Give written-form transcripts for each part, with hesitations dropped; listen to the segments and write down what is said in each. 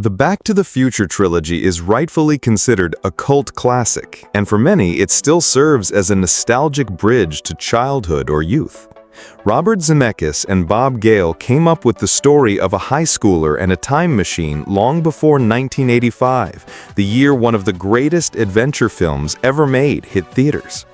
The Back to the Future trilogy is rightfully considered a cult classic, and for many it still serves as a nostalgic bridge to childhood or youth. Robert Zemeckis and Bob Gale came up with the story of a high schooler and a time machine long before 1985, the year one of the greatest adventure films ever made hit theaters.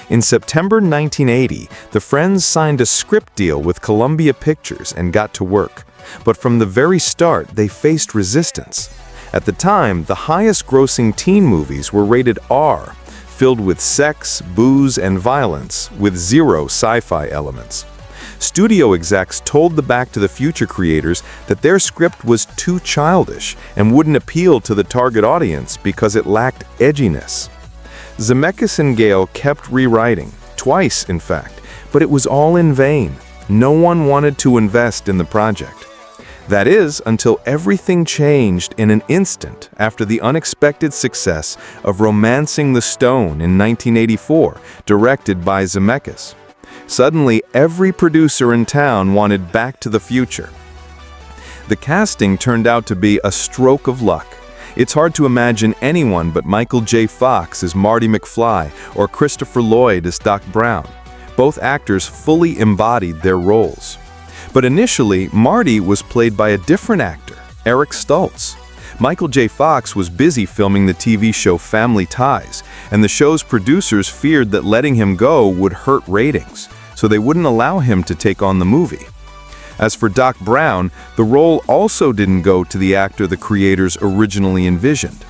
In September 1980, the friends signed a script deal with Columbia Pictures and got to work. But from the very start, they faced resistance. At the time, the highest-grossing teen movies were rated R, filled with sex, booze, and violence, with zero sci-fi elements. Studio execs told the Back to the Future creators that their script was too childish and wouldn't appeal to the target audience because it lacked edginess. Zemeckis and Gale kept rewriting, twice in fact, but it was all in vain. No one wanted to invest in the project. That is, until everything changed in an instant after the unexpected success of Romancing the Stone in 1984, directed by Zemeckis. Suddenly, every producer in town wanted Back to the Future. The casting turned out to be a stroke of luck. It's hard to imagine anyone but Michael J. Fox as Marty McFly or Christopher Lloyd as Doc Brown. Both actors fully embodied their roles. But initially, Marty was played by a different actor, Eric Stoltz. Michael J. Fox was busy filming the TV show Family Ties, and the show's producers feared that letting him go would hurt ratings, so they wouldn't allow him to take on the movie. As for Doc Brown, the role also didn't go to the actor the creators originally envisioned.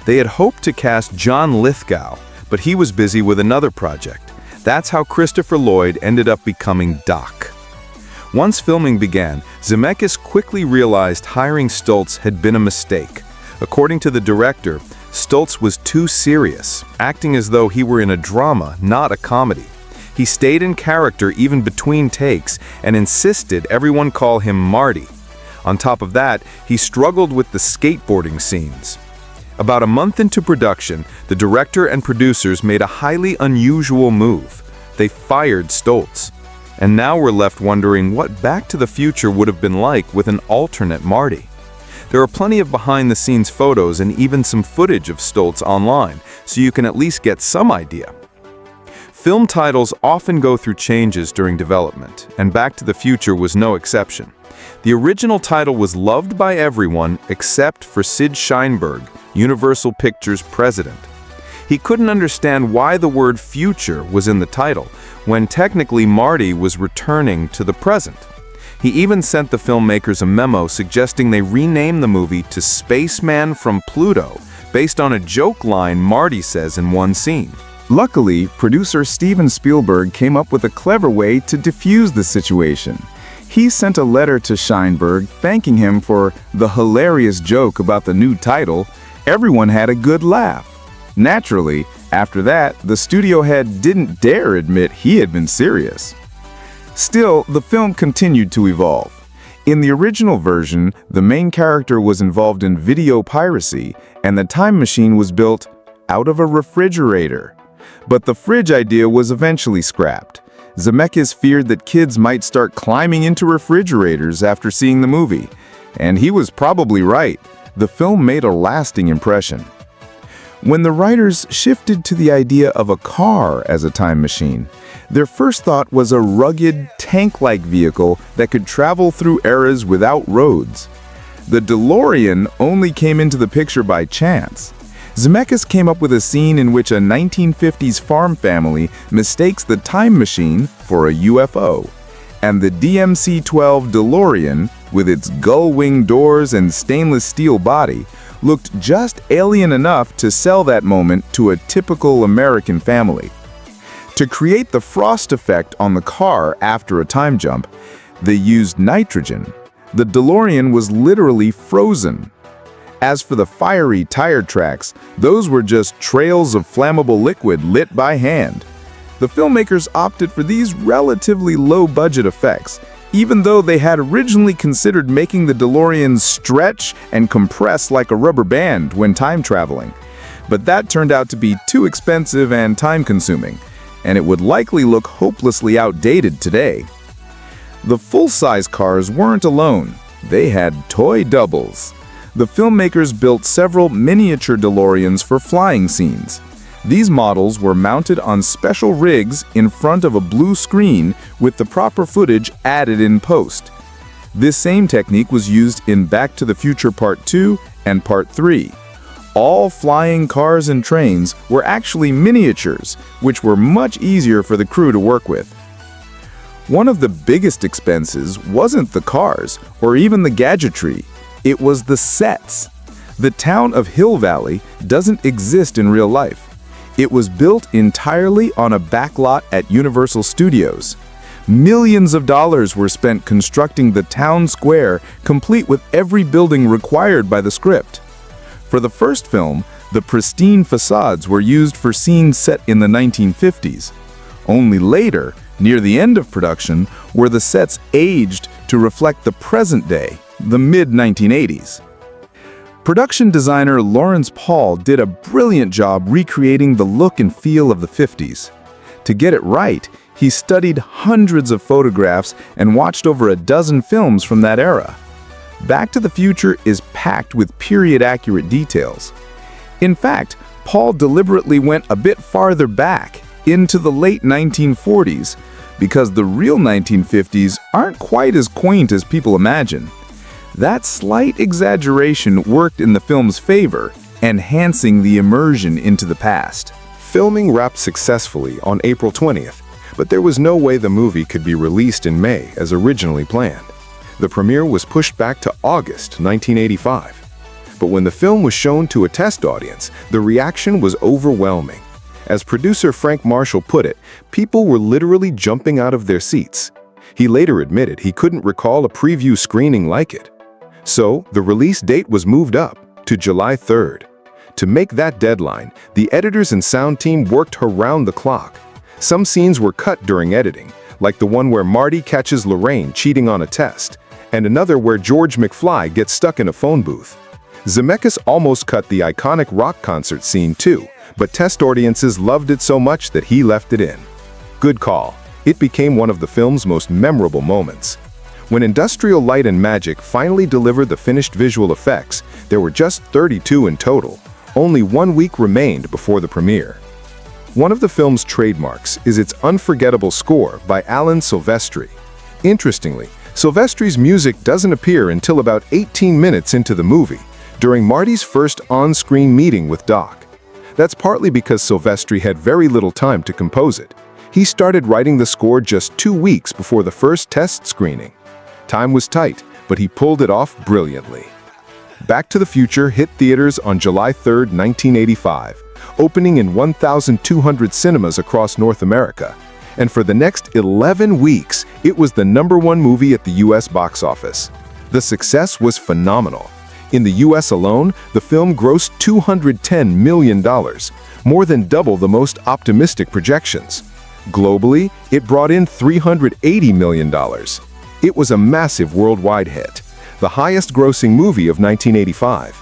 They had hoped to cast John Lithgow, but he was busy with another project. That's how Christopher Lloyd ended up becoming Doc. Once filming began, Zemeckis quickly realized hiring Stoltz had been a mistake. According to the director, Stoltz was too serious, acting as though he were in a drama, not a comedy. He stayed in character even between takes and insisted everyone call him Marty. On top of that, he struggled with the skateboarding scenes. About a month into production, the director and producers made a highly unusual move. They fired Stoltz. And now we're left wondering what Back to the Future would have been like with an alternate Marty. There are plenty of behind-the-scenes photos and even some footage of Stoltz online, so you can at least get some idea. Film titles often go through changes during development, and Back to the Future was no exception. The original title was loved by everyone except for Sid Sheinberg, Universal Pictures president. He couldn't understand why the word future was in the title, when technically Marty was returning to the present. He even sent the filmmakers a memo suggesting they rename the movie to Spaceman from Pluto, based on a joke line Marty says in one scene. Luckily, producer Steven Spielberg came up with a clever way to defuse the situation. He sent a letter to Sheinberg thanking him for the hilarious joke about the new title. Everyone had a good laugh. Naturally, after that, the studio head didn't dare admit he had been serious. Still, the film continued to evolve. In the original version, the main character was involved in video piracy, and the time machine was built out of a refrigerator. But the fridge idea was eventually scrapped. Zemeckis feared that kids might start climbing into refrigerators after seeing the movie, and he was probably right. The film made a lasting impression. When the writers shifted to the idea of a car as a time machine, their first thought was a rugged, tank-like vehicle that could travel through eras without roads. The DeLorean only came into the picture by chance. Zemeckis came up with a scene in which a 1950s farm family mistakes the time machine for a UFO, and the DMC-12 DeLorean, with its gull-wing doors and stainless steel body, looked just alien enough to sell that moment to a typical American family. To create the frost effect on the car after a time jump, they used nitrogen. The DeLorean was literally frozen. As for the fiery tire tracks, those were just trails of flammable liquid lit by hand. The filmmakers opted for these relatively low-budget effects, even though they had originally considered making the DeLorean stretch and compress like a rubber band when time traveling. But that turned out to be too expensive and time-consuming, and it would likely look hopelessly outdated today. The full-size cars weren't alone. They had toy doubles. The filmmakers built several miniature DeLoreans for flying scenes. These models were mounted on special rigs in front of a blue screen with the proper footage added in post. This same technique was used in Back to the Future Part 2 and Part 3. All flying cars and trains were actually miniatures, which were much easier for the crew to work with. One of the biggest expenses wasn't the cars or even the gadgetry, it was the sets. The town of Hill Valley doesn't exist in real life. It was built entirely on a backlot at Universal Studios. Millions of dollars were spent constructing the town square, complete with every building required by the script. For the first film, the pristine facades were used for scenes set in the 1950s. Only later, near the end of production, were the sets aged to reflect the present day, the mid-1980s. Production designer Lawrence Paul did a brilliant job recreating the look and feel of the 50s. To get it right, he studied hundreds of photographs and watched over a dozen films from that era. Back to the Future is packed with period-accurate details. In fact, Paul deliberately went a bit farther back, into the late 1940s, because the real 1950s aren't quite as quaint as people imagine. That slight exaggeration worked in the film's favor, enhancing the immersion into the past. Filming wrapped successfully on April 20th, but there was no way the movie could be released in May as originally planned. The premiere was pushed back to August 1985. But when the film was shown to a test audience, the reaction was overwhelming. As producer Frank Marshall put it, people were literally jumping out of their seats. He later admitted he couldn't recall a preview screening like it. So, the release date was moved up to July 3rd. To make that deadline, the editors and sound team worked around the clock. Some scenes were cut during editing, like the one where Marty catches Lorraine cheating on a test, and another where George McFly gets stuck in a phone booth. Zemeckis almost cut the iconic rock concert scene too, but test audiences loved it so much that he left it in. Good call. It became one of the film's most memorable moments. When Industrial Light and Magic finally delivered the finished visual effects, there were just 32 in total. Only 1 week remained before the premiere. One of the film's trademarks is its unforgettable score by Alan Silvestri. Interestingly, Silvestri's music doesn't appear until about 18 minutes into the movie, during Marty's first on-screen meeting with Doc. That's partly because Silvestri had very little time to compose it. He started writing the score just 2 weeks before the first test screening. Time was tight, but he pulled it off brilliantly. Back to the Future hit theaters on July 3, 1985, opening in 1,200 cinemas across North America. And for the next 11 weeks, it was the #1 movie at the US box office. The success was phenomenal. In the US alone, the film grossed $210 million, more than double the most optimistic projections. Globally, it brought in $380 million. It was a massive worldwide hit, the highest-grossing movie of 1985.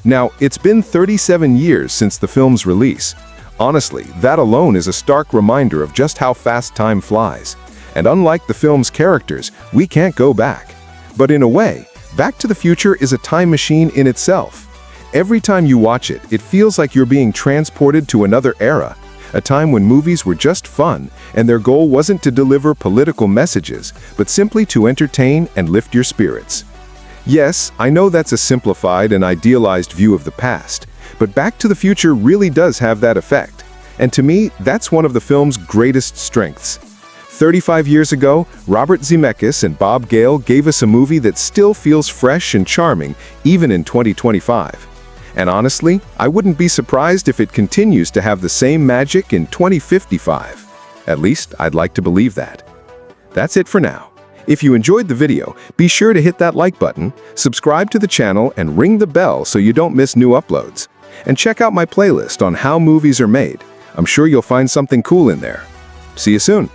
Now, it's been 37 years since the film's release. Honestly, that alone is a stark reminder of just how fast time flies. And unlike the film's characters, we can't go back. But in a way, Back to the Future is a time machine in itself. Every time you watch it, it feels like you're being transported to another era, a time when movies were just fun, and their goal wasn't to deliver political messages, but simply to entertain and lift your spirits. Yes, I know that's a simplified and idealized view of the past, but Back to the Future really does have that effect. And to me, that's one of the film's greatest strengths. 35 years ago, Robert Zemeckis and Bob Gale gave us a movie that still feels fresh and charming, even in 2025. And honestly, I wouldn't be surprised if it continues to have the same magic in 2055. At least, I'd like to believe that. That's it for now. If you enjoyed the video, be sure to hit that like button, subscribe to the channel, and ring the bell so you don't miss new uploads. And check out my playlist on how movies are made. I'm sure you'll find something cool in there. See you soon.